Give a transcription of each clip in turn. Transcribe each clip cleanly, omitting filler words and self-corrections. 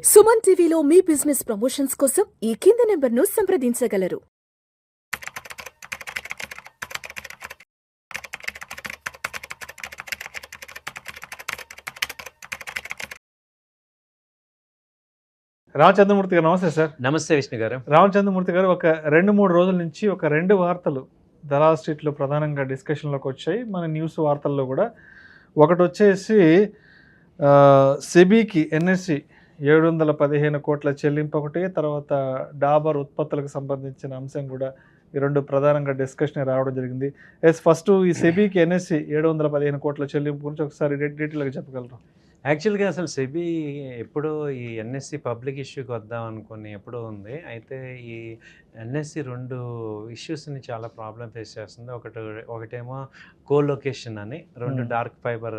సుమన్ టీవీలో మీ business promotions కోసం ఈ కింది నెంబర్ను సంప్రదించగలరు. రామచంద్రమూర్తి గారు నమస్తే సార్. నమస్తే విష్ణు గారు. రామచంద్రమూర్తి గారు ఒక 2-3 రోజుల నుంచి ఒక 2 వార్తలు దలాల్ స్ట్రీట్లో ప్రధానంగా డిస్కషన్లోకి వచ్చాయి. మన న్యూస్ వార్తల్లో కూడా ఒకటి వచ్చేసి సెబీకి ఎన్ఎస్సి 715 కోట్ల చెల్లింపు ఒకటి, తర్వాత డాబర్ ఉత్పత్తులకు సంబంధించిన అంశం కూడా ఈ రెండు ప్రధానంగా డిస్కషన్ రావడం జరిగింది. ఫస్ట్ ఈ సెబీకి ఎన్ఎస్సి 715 కోట్ల చెల్లింపు గురించి ఒకసారి డీటెయిల్గా చెప్పగలరు? యాక్చువల్గా అసలు సెబీ ఎప్పుడో ఈ ఎన్ఎస్సి పబ్లిక్ ఇష్యూకి వద్దాం అనుకుని ఎప్పుడో ఉంది. అయితే ఈ ఎన్ఎస్సి 2 ఇష్యూస్ని చాలా ప్రాబ్లం ఫేస్ చేస్తుంది. ఒకటేమో కోలొకేషన్ అని, 2 డార్క్ ఫైబర్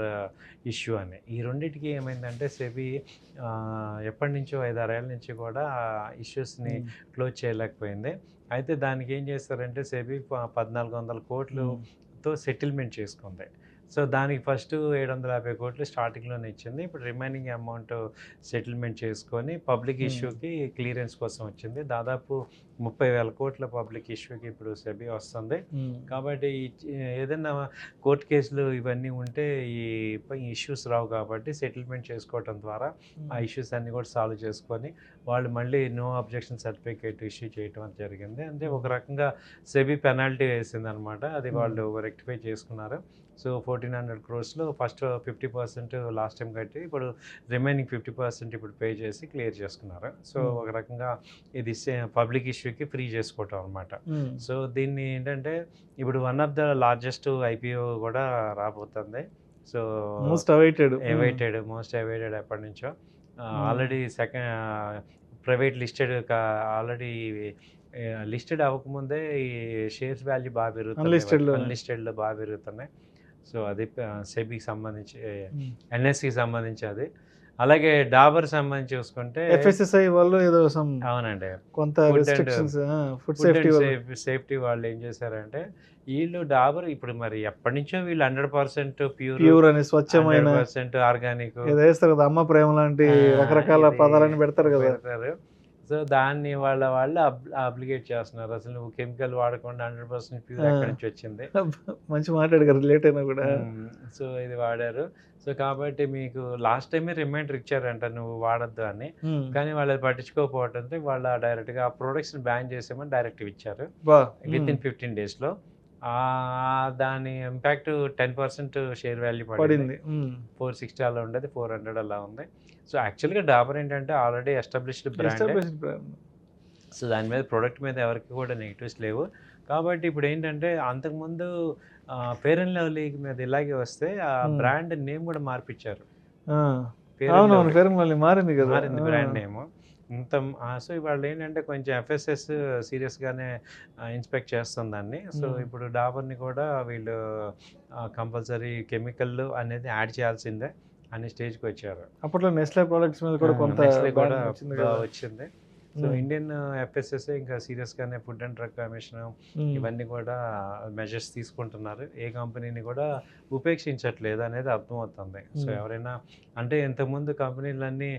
ఇష్యూ అని. ఈ రెండింటికి ఏమైందంటే సెబీ ఎప్పటి నుంచో 5-6 ఏళ్ళ నుంచి కూడా ఇష్యూస్ని క్లోజ్ చేయలేకపోయింది. అయితే దానికి ఏం చేస్తారంటే సెబీ 1400 కోట్లతో సెటిల్మెంట్ చేసుకుంది. సో దానికి ఫస్ట్ 750 కోట్లు స్టార్టింగ్లోనే ఇచ్చింది. ఇప్పుడు రిమైనింగ్ అమౌంట్ సెటిల్మెంట్ చేసుకొని పబ్లిక్ ఇష్యూకి క్లియరెన్స్ కోసం వచ్చింది. దాదాపు 30,000 కోట్ల పబ్లిక్ ఇష్యూకి ఇప్పుడు సెబీ వస్తుంది. కాబట్టి ఏదైనా కోర్టు కేసులు ఇవన్నీ ఉంటే ఈ ఇష్యూస్ రావు కాబట్టి సెటిల్మెంట్ చేసుకోవటం ద్వారా ఆ ఇష్యూస్ అన్నీ కూడా సాల్వ్ చేసుకొని వాళ్ళు మళ్ళీ నో అబ్జెక్షన్ సర్టిఫికేట్ ఇష్యూ చేయటం జరిగింది. అంటే ఒక రకంగా సెబీ పెనాల్టీ వేసింది అనమాట. అది వాళ్ళు రెక్టిఫై చేసుకున్నారు. సో 1400 క్రోర్స్లో ఫస్ట్ 50% లాస్ట్ టైం కట్టి ఇప్పుడు రిమైనింగ్ 50% ఇప్పుడు పే చేసి క్లియర్ చేసుకున్నారు. సో ఒక రకంగా ఇది పబ్లిక్ ఇష్యూకి ఫ్రీ చేసుకోవటం అనమాట. సో దీన్ని ఏంటంటే ఇప్పుడు one of the largest IPO కూడా రాబోతుంది. సో మోస్ట్ అవైటెడ్ ఎప్పటి నుంచో already private listed already listed అవ్వకముందే ఈ షేర్స్ వాల్యూ బాగా పెరుగుతుంది, అన్లిస్టెడ్లో బాగా పెరుగుతున్నాయి. సో అది సెబీకి సంబంధించి ఎన్ఎస్సికి సంబంధించి అది. అలాగే డాబర్ సంబంధించి చూసుకుంటే ఎఫ్ఎస్ఎస్ఐ వాళ్ళు ఏదో అవునండి కొంత ఫుడ్ సేఫ్టీ వాళ్ళు ఏం చేశారంటే వీళ్ళు డాబర్ ఇప్పుడు మరి ఎప్పటి నుంచో వీళ్ళు 100% ప్యూర్ అని స్వచ్ఛమైన ఆర్గానిక్ వేస్తారు కదా, అమ్మ ప్రేమ లాంటి రకరకాల పదాలని పెడతారు కదా. సో దాన్ని వాళ్ళు అప్లికేట్ చేస్తున్నారు. అసలు నువ్వు కెమికల్ వాడకుండా 100% ప్యూర్ ఎక్కడి నుంచి వచ్చింది. మంచి మాట్లాడారు లేట్ అయినా కూడా. సో ఇది వాడారు. సో కాబట్టి మీకు లాస్ట్ టైమే రిమైండర్ ఇచ్చారంట నువ్వు వాడద్దు అని, కానీ వాళ్ళు పట్టించుకోకపోవడంతో వాళ్ళు డైరెక్ట్గా ఆ ప్రొడక్ట్స్ని బ్యాన్ చేసేమని డైరెక్టివ్ ఇచ్చారు వితిన్ 15 డేస్లో. దాని ఇంపాక్ట్ 10% షేర్ వాల్యూ పడింది. 460 అలా ఉండేది, 400 అలా ఉంది. సో యాక్చువల్గా డాబర్ ఏంటంటే ఆల్రెడీ ఎస్టాబ్లిష్డ్ బ్రాండ్. సో దాని మీద ప్రోడక్ట్ మీద ఎవరికి కూడా నెగిటివ్స్ లేవు. కాబట్టి ఇప్పుడు ఏంటంటే అంతకుముందు ఫెయిర్ అండ్ లవ్లీ మీద ఇలాగే వస్తే ఆ బ్రాండ్ నేమ్ కూడా మార్పిచ్చారు. మారింది బ్రాండ్ నేమ్. సో వాళ్ళు ఏంటంటే కొంచెం ఎఫ్ఎస్ఎస్ సీరియస్గానే ఇన్స్పెక్ట్ చేస్తుంది దాన్ని. సో ఇప్పుడు డాబర్ని కూడా వీళ్ళు కంపల్సరీ కెమికల్ అనేది యాడ్ చేయాల్సిందే అనే స్టేజ్కి వచ్చారు. అప్పట్లో నెస్లే ప్రోడక్ట్స్ మీద కూడా కొంత వచ్చింది. సో ఇండియన్ ఎఫ్ఎస్ఎస్ఏ ఇంకా సీరియస్గానే ఫుడ్ అండ్ డ్రగ్ కమిషన్ ఇవన్నీ కూడా మెజర్స్ తీసుకుంటున్నారు. ఏ కంపెనీని కూడా ఉపేక్షించట్లేదు అనేది అర్థమవుతుంది. సో ఎవరైనా అంటే ఇంతకుముందు కంపెనీలన్నీ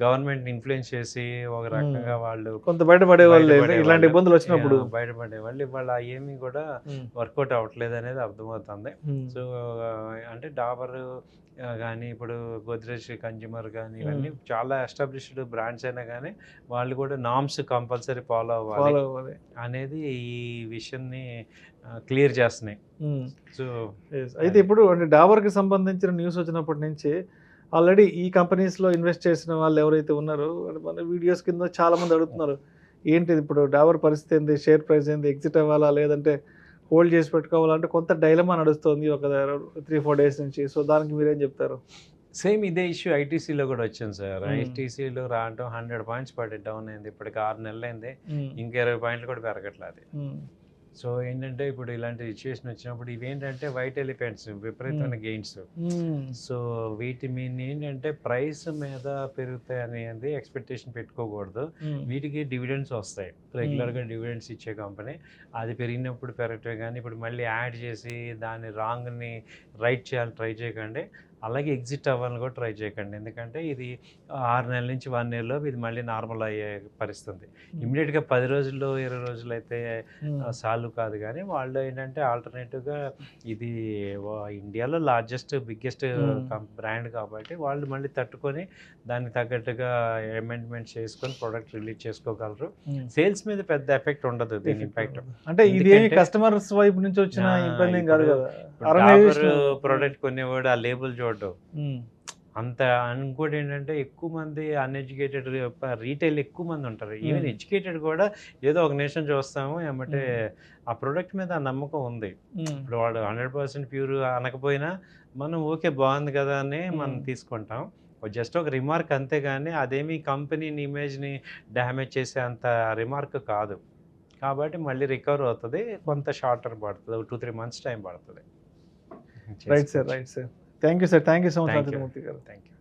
గవర్నమెంట్ ఇన్ఫ్లుయెన్స్ చేసి ఒక రకంగా వాళ్ళు కొంత బయటపడేవాళ్ళు, ఇలాంటి ఇబ్బందులు వచ్చినప్పుడు బయటపడేవాళ్ళు. ఇవాళ ఏమీ కూడా వర్కౌట్ అవ్వట్లేదు అనేది అర్థమవుతుంది. సో అంటే డాబర్ కానీ ఇప్పుడు గోద్రేజ్ కన్జ్యూమర్ కానీ ఇవన్నీ చాలా ఎస్టాబ్లిష్డ్ బ్రాండ్స్ అయినా కానీ వాళ్ళు కూడా నామ్స్ కంపల్సరీ ఫాలో అవ్వాలి అనేది ఈ విషయాన్ని క్లియర్ చేస్తున్నాయి. సో అయితే ఇప్పుడు అంటే డాబర్కి సంబంధించిన న్యూస్ వచ్చినప్పటి నుంచి ఆల్రెడీ ఈ కంపెనీస్లో ఇన్వెస్ట్ చేసిన వాళ్ళు ఎవరైతే ఉన్నారో మన వీడియోస్ కింద చాలామంది అడుగుతున్నారు, ఏంటి ఇప్పుడు డాబర్ పరిస్థితి ఏంది, షేర్ ప్రైస్ ఏంది, ఎగ్జిట్ అవ్వాలా లేదంటే హోల్డ్ చేసి పెట్టుకోవాలంటే కొంత డైలమా నడుస్తుంది ఒక 3-4 డేస్ నుంచి. సో దానికి మీరేం చెప్తారు? సేమ్ ఇదే ఇష్యూ ఐటీసీలో కూడా వచ్చింది సార్. ఐటీసీలో రావటం 100 పాయింట్స్ పడి డౌన్ అయింది. ఇప్పటికి 6 నెలలు అయింది, ఇంకా 20 పాయింట్లు కూడా పెరగట్లేదు. సో ఏంటంటే ఇప్పుడు ఇలాంటి సిచ్యువేషన్ వచ్చినప్పుడు ఇవేంటంటే వైట్ ఎలిఫెంట్స్, విపరీతమైన గెయిన్స్. సో వీటి మీద ఏంటంటే ప్రైస్ మీద పెరుగుతాయి అనేది ఎక్స్పెక్టేషన్ పెట్టుకోకూడదు. వీటికి డివిడెండ్స్ వస్తాయి, రెగ్యులర్గా డివిడెండ్స్ ఇచ్చే కంపెనీ. అది పెరిగినప్పుడు పెరగటమే కానీ ఇప్పుడు మళ్ళీ యాడ్ చేసి దాన్ని రాంగ్ని రైట్ చేయాలని ట్రై చేయకండి. అలాగే ఎగ్జిట్ అవ్వాలని కూడా ట్రై చేయకండి. ఎందుకంటే ఇది 6 నెలల నుంచి 1 ఇయర్‌లో ఇది మళ్ళీ నార్మల్ అయ్యే పరిస్థితి. ఇమ్మీడియట్‌గా 10 రోజుల్లో 20 రోజులు అయితే సాల్వ్ కాదు. కానీ వాళ్ళు ఏంటంటే ఆల్టర్నేటివ్గా ఇది ఇండియాలో లార్జెస్ట్ బిగ్గెస్ట్ బ్రాండ్ కాబట్టి వాళ్ళు మళ్ళీ తట్టుకొని దానికి తగ్గట్టుగా అమెండ్మెంట్స్ చేసుకొని ప్రోడక్ట్ రిలీజ్ చేసుకోగలరు. సేల్స్ మీద పెద్ద ఎఫెక్ట్ ఉండదు దీని ఇంపాక్ట్. అంటే ఇది కస్టమర్స్ వైపు నుంచి వచ్చిన ఇబ్బంది ఏం కాదు కదా. ప్రోడక్ట్ కొనేవాడు ఆ లేబుల్ చూడడం అంత. ఇంకోటి ఏంటంటే ఎక్కువ మంది అన్ఎడ్యుకేటెడ్ రీటైల్ ఎక్కువ మంది ఉంటారు. ఈవెన్ ఎడ్యుకేటెడ్ కూడా ఏదో ఒక నేషన్ చూస్తాము ఏమంటే ఆ ప్రోడక్ట్ మీద ఆ నమ్మకం ఉంది. ఇప్పుడు వాడు 100% ప్యూర్ అనకపోయినా మనం ఓకే బాగుంది కదా అని మనం తీసుకుంటాం. జస్ట్ ఒక రిమార్క్ అంతే, కానీ అదేమి కంపెనీని ఇమేజ్ని డ్యామేజ్ చేసే అంత రిమార్క్ కాదు. కాబట్టి మళ్ళీ రికవర్ అవుతుంది. కొంత షార్టర్ పడుతుంది, 2-3 మంత్స్ టైం పడుతుంది. Right sir. Thank you sir. Thank you so much. Thank you.